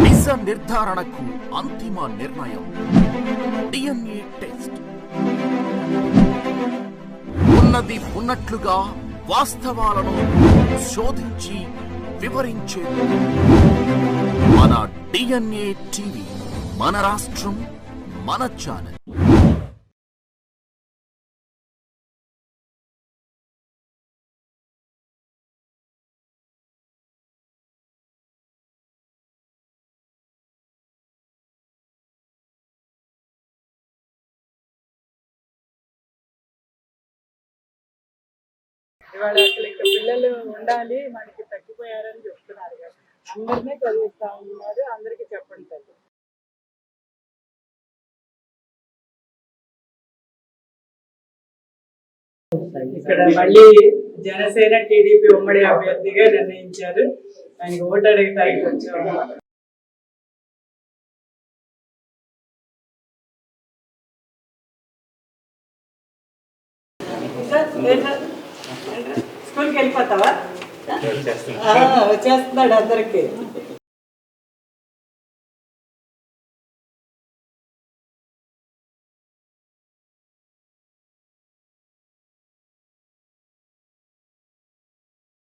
నిజ నిర్ధారణకు అంతిమ నిర్ణయం డిఎన్ఏ టెస్ట్. ఉన్నది ఉన్నట్లుగా వాస్తవాలను శోధించి వివరించేది మన డిఎన్ఏ టీవీ. మన రాష్ట్రం, మన ఛానల్. ఇవాళ అసలు ఇక్కడ పిల్లలు ఉండాలి, మనకి తగ్గిపోయారని చెప్తున్నారు కదా. అందరినీ చదివిస్తా ఉన్నారు, అందరికీ చెప్పండి తల్లి. ఇక్కడ మళ్ళీ జనసేన టీడీపీ ఉమ్మడి అభ్యర్థిగా నిర్ణయించారు. ఆయనకి ఓటు అడగడానికి వచ్చాము. స్కూల్కి వెళ్ళిపోతావా? వచ్చేస్తున్నాడు అందరికి.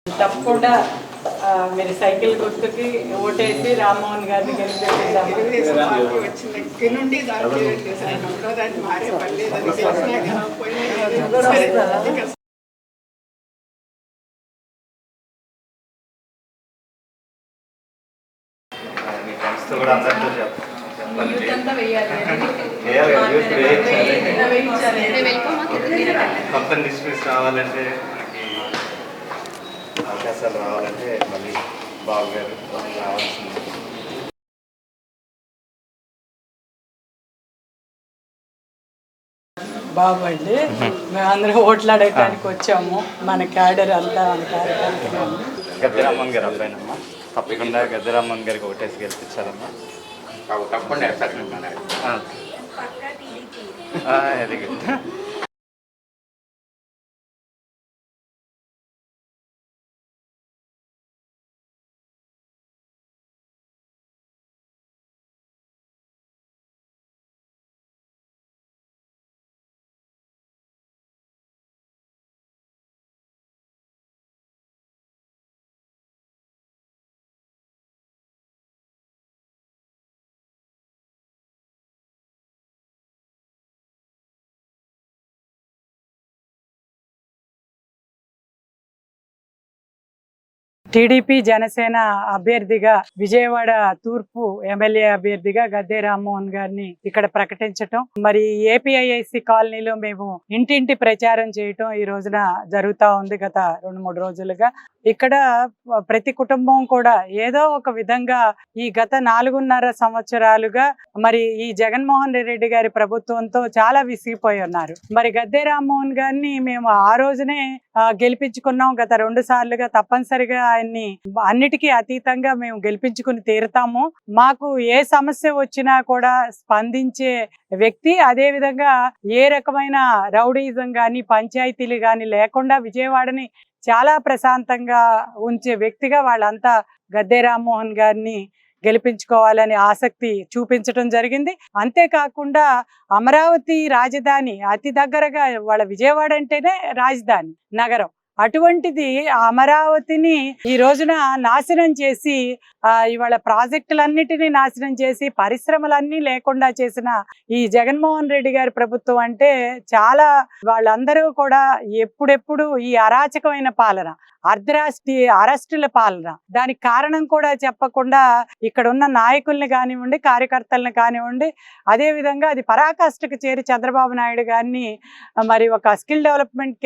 తప్పకుండా మీరు సైకిల్ గుర్తుకి ఓటేసి రామ్మోహన్ గారిని గెలిపేద్దాం. రావాలంటే అవకాశాలు రావాలంటే మళ్ళీ బాబు గారు రావాల్సింది. బాబు అండి, మేమందరం ఓట్లు అడగడానికి వచ్చాము. మన క్యాడర్ అంతా గద్దెరామ్మన్ గారు అబ్బాయినమ్మా, తప్పకుండా గద్దెరామ్మన్ గారికి ఓటేసి గెలిపించాలమ్మా. తప్పకుండా వెరీ గుడ్. టీడీపీ జనసేన అభ్యర్థిగా విజయవాడ తూర్పు ఎమ్మెల్యే అభ్యర్థిగా గద్దె రామ్మోహన్ గారిని ఇక్కడ ప్రకటించటం, మరి ఏపీఐఐసి కాలనీలో మేము ఇంటింటి ప్రచారం చేయటం ఈ రోజున జరుగుతూ ఉంది. గత 2-3 రోజులుగా ఇక్కడ ప్రతి కుటుంబం కూడా ఏదో ఒక విధంగా ఈ గత 4.5 సంవత్సరాలుగా మరి ఈ జగన్మోహన్ రెడ్డి గారి ప్రభుత్వంతో చాలా విసిగిపోయి ఉన్నారు. మరి గద్దె రామ్మోహన్ గారిని మేము ఆ రోజునే గెలిపించుకున్నాం. గత 2 సార్లుగా తప్పనిసరిగా ఆయన్ని అన్నిటికీ అతీతంగా మేము గెలిపించుకుని తీరుతాము. మాకు ఏ సమస్య వచ్చినా కూడా స్పందించే వ్యక్తి, అదే విధంగా ఏ రకమైన రౌడీజం గాని పంచాయతీలు గాని లేకుండా విజయవాడని చాలా ప్రశాంతంగా ఉంచే వ్యక్తిగా వాళ్ళంతా గద్దె రామ్మోహన్ గారిని గెలిపించుకోవాలని ఆసక్తి చూపించడం జరిగింది. అంతేకాకుండా అమరావతి రాజధాని అతి దగ్గరగా, వాళ్ళ విజయవాడ అంటేనే రాజధాని నగరం, అటువంటిది అమరావతిని ఈ రోజున నాశనం చేసి ఇవాళ ప్రాజెక్టులన్నిటినీ నాశనం చేసి పరిశ్రమలన్నీ లేకుండా చేసిన ఈ జగన్మోహన్ రెడ్డి గారి ప్రభుత్వం అంటే చాలా, వాళ్ళందరూ కూడా ఎప్పుడెప్పుడు ఈ అరాచకమైన పాలన, అరెస్టుల పాలన, దానికి కారణం కూడా చెప్పకుండా ఇక్కడ ఉన్న నాయకుల్ని కానివ్వండి, కార్యకర్తలను కానివ్వండి, అదే విధంగా అది పరాకాష్ఠకు చేరి చంద్రబాబు నాయుడు గారిని మరి ఒక స్కిల్ డెవలప్మెంట్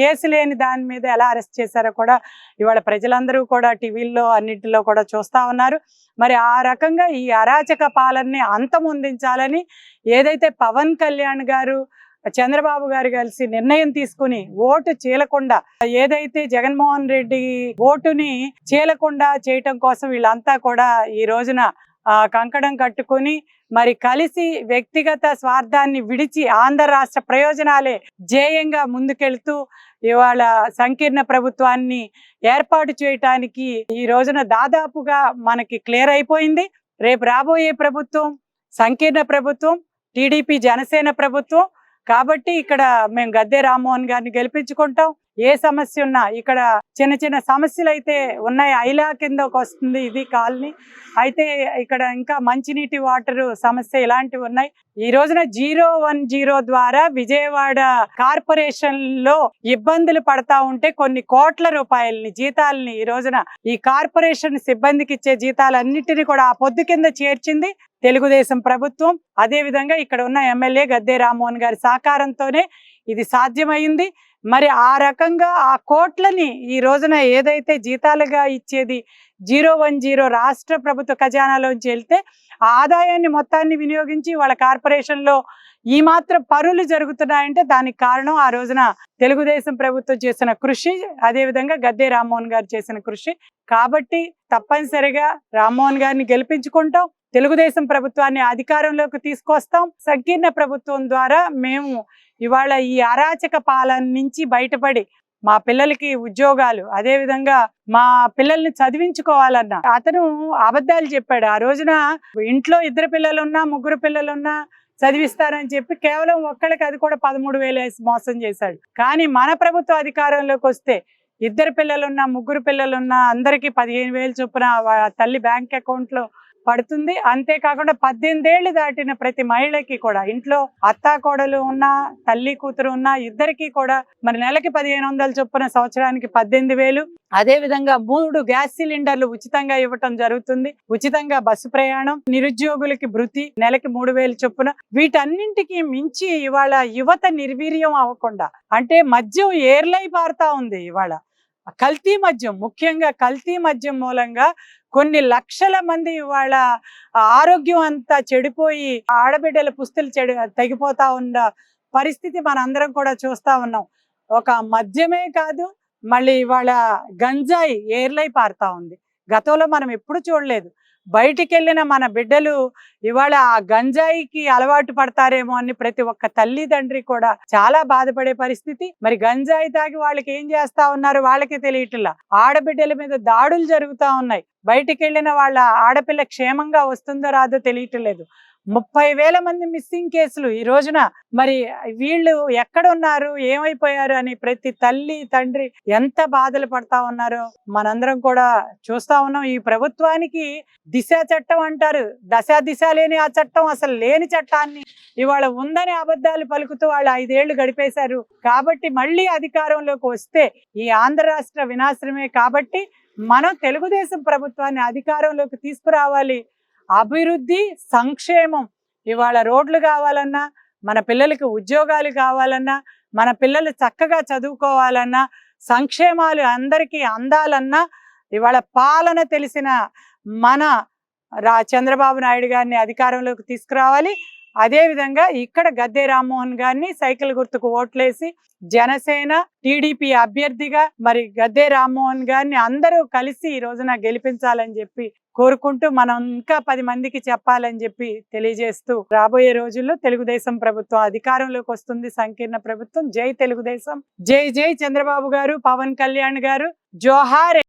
కేసు లేని దాని మీద ఎలా అరెస్ట్ చేశారో కూడా ఇవాళ ప్రజలందరూ కూడా టీవీల్లో అన్నింటిలో కూడా చూస్తా ఉన్నారు. మరి ఆ రకంగా ఈ అరాచక పాలనని అంతమొందించాలని ఏదైతే పవన్ కళ్యాణ్ గారు చంద్రబాబు గారు కలిసి నిర్ణయం తీసుకుని ఓటు చీలకుండా, ఏదైతే జగన్మోహన్ రెడ్డి ఓటుని చీలకుండా చేయటం కోసం వీళ్ళంతా కూడా ఈ రోజున కంకణం కట్టుకుని మరి కలిసి వ్యక్తిగత స్వార్థాన్ని విడిచి ఆంధ్ర రాష్ట్ర ప్రయోజనాలే ధ్యేయంగా ముందుకెళ్తూ ఇవాళ సంకీర్ణ ప్రభుత్వాన్ని ఏర్పాటు చేయటానికి ఈ రోజున దాదాపుగా మనకి క్లియర్ అయిపోయింది. రేపు రాబోయే ప్రభుత్వం సంకీర్ణ ప్రభుత్వం, టీడీపీ జనసేన ప్రభుత్వం. కాబట్టి ఇక్కడ మేము గద్దె రామ్మోహన్ గారిని గెలిపించుకుంటాం. ఏ సమస్య ఉన్నా ఇక్కడ చిన్న చిన్న సమస్యలు అయితే ఉన్నాయి. ఐలా కిందకు వస్తుంది ఇది కాలనీ. అయితే ఇక్కడ ఇంకా మంచినీటి వాటర్ సమస్య ఇలాంటివి ఉన్నాయి. ఈ రోజున 010 ద్వారా విజయవాడ కార్పొరేషన్ లో ఇబ్బందులు పడతా ఉంటే కొన్ని కోట్ల రూపాయలని జీతాలని ఈ రోజున ఈ కార్పొరేషన్ సిబ్బందికి ఇచ్చే జీతాలన్నిటిని కూడా ఆ పొద్దు కింద చేర్చింది తెలుగుదేశం ప్రభుత్వం. అదే విధంగా ఇక్కడ ఉన్న ఎమ్మెల్యే గద్దె రామ్మోహన్ గారి సహకారంతోనే ఇది సాధ్యమైంది. మరి ఆ రకంగా ఆ కోట్లని ఈ రోజున ఏదైతే జీతాలుగా ఇచ్చేది 010 రాష్ట్ర ప్రభుత్వ ఖజానాలోంచి వెళ్తే ఆ ఆదాయాన్ని మొత్తాన్ని వినియోగించి వాళ్ళ కార్పొరేషన్ లో ఈ మాత్రం పనులు జరుగుతున్నాయంటే దానికి కారణం ఆ రోజున తెలుగుదేశం ప్రభుత్వం చేసిన కృషి, అదే విధంగా గద్దె రామ్మోహన్ గారు చేసిన కృషి. కాబట్టి తప్పనిసరిగా రామ్మోహన్ గారిని గెలిపించుకుంటాం, తెలుగుదేశం ప్రభుత్వాన్ని అధికారంలోకి తీసుకొస్తాం. సంకీర్ణ ప్రభుత్వం ద్వారా మేము ఇవాళ ఈ అరాచక పాలన నుంచి బయటపడి మా పిల్లలకి ఉద్యోగాలు, అదే విధంగా మా పిల్లల్ని చదివించుకోవాలన్నా అతను అబద్ధాలు చెప్పాడు. ఆ రోజున ఇంట్లో 2 పిల్లలున్నా 3 పిల్లలున్నా చదివిస్తారని చెప్పి కేవలం ఒక్కళ్ళకి అది కూడా 13,000 వేసి మోసం చేశాడు. కానీ మన ప్రభుత్వ అధికారంలోకి వస్తే 2 పిల్లలున్నా 3 పిల్లలున్నా అందరికీ 15,000 చొప్పున తల్లి బ్యాంక్ అకౌంట్ లో పడుతుంది. అంతేకాకుండా 18 ఏళ్ళు దాటిన ప్రతి మహిళకి కూడా ఇంట్లో అత్తా కోడలు ఉన్నా తల్లి కూతురు ఉన్నా ఇద్దరికి కూడా మరి నెలకి 1,500 చొప్పున సంవత్సరానికి 18,000. అదే విధంగా 3 గ్యాస్ సిలిండర్లు ఉచితంగా ఇవ్వటం జరుగుతుంది. ఉచితంగా బస్సు ప్రయాణం, నిరుద్యోగులకి భృతి నెలకి 3,000 చొప్పున. వీటన్నింటికి మించి ఇవాళ యువత నిర్వీర్యం అవ్వకుండా, అంటే మద్యం ఏర్లై పారుతా ఉంది. ఇవాళ కల్తీ మద్యం, ముఖ్యంగా కల్తీ మద్యం మూలంగా కొన్ని లక్షల మంది ఇవాళ ఆరోగ్యం అంతా చెడిపోయి ఆడబిడ్డల పుస్తులు తెగిపోతా ఉన్న పరిస్థితి మనందరం కూడా చూస్తా ఉన్నాం. ఒక మద్యమే కాదు, మళ్ళీ ఇవాళ గంజాయి ఏర్లై పారుతా ఉంది. గతంలో మనం ఎప్పుడు చూడలేదు. బయటికి వెళ్ళిన మన బిడ్డలు ఇవాళ ఆ గంజాయికి అలవాటు పడతారేమో అని ప్రతి ఒక్క తల్లిదండ్రి కూడా చాలా బాధపడే పరిస్థితి. మరి గంజాయి తాగి వాళ్ళకి ఏం చేస్తా ఉన్నారు వాళ్ళకి తెలియట్లా. ఆడబిడ్డల మీద దాడులు జరుగుతా ఉన్నాయి. బయటికి వెళ్ళిన వాళ్ళ ఆడపిల్ల క్షేమంగా వస్తుందో రాదో తెలియట్లేదు. 30,000 మంది మిస్సింగ్ కేసులు ఈ రోజున. మరి వీళ్ళు ఎక్కడున్నారు, ఏమైపోయారు అని ప్రతి తల్లి తండ్రి ఎంత బాధలు పడతా ఉన్నారో మనందరం కూడా చూస్తా ఉన్నాం. ఈ ప్రభుత్వానికి దిశ చట్టం అంటారు, దిశ లేని ఆ చట్టం, అసలు లేని చట్టాన్ని ఇవాళ ఉందని అబద్ధాలు పలుకుతూ వాళ్ళు 5 ఏళ్లు గడిపేశారు. కాబట్టి మళ్ళీ అధికారంలోకి వస్తే ఈ ఆంధ్ర రాష్ట్ర వినాశనమే. కాబట్టి మనం తెలుగుదేశం ప్రభుత్వాన్ని అధికారంలోకి తీసుకురావాలి. అభివృద్ధి, సంక్షేమం, ఇవాళ రోడ్లు కావాలన్నా, మన పిల్లలకి ఉద్యోగాలు కావాలన్నా, మన పిల్లలు చక్కగా చదువుకోవాలన్నా, సంక్షేమాలు అందరికీ అందాలన్నా ఇవాళ పాలన తెలిసిన మన చంద్రబాబు నాయుడు గారిని అధికారంలోకి తీసుకురావాలి. అదే విధంగా ఇక్కడ గద్దె రామ్మోహన్ గారిని సైకిల్ గుర్తుకు ఓట్లేసి జనసేన టీడీపీ అభ్యర్థిగా మరి గద్దె రామ్మోహన్ గారిని అందరూ కలిసి ఈ రోజున గెలిపించాలని చెప్పి కోరుకుంటూ మనం ఇంకా 10 మందికి చెప్పాలని చెప్పి తెలియజేస్తూ రాబోయే రోజుల్లో తెలుగుదేశం ప్రభుత్వం అధికారంలోకి వస్తుంది. సంకీర్ణ ప్రభుత్వం. జై తెలుగుదేశం, జై జై చంద్రబాబు గారు, పవన్ కళ్యాణ్ గారు, జోహార్.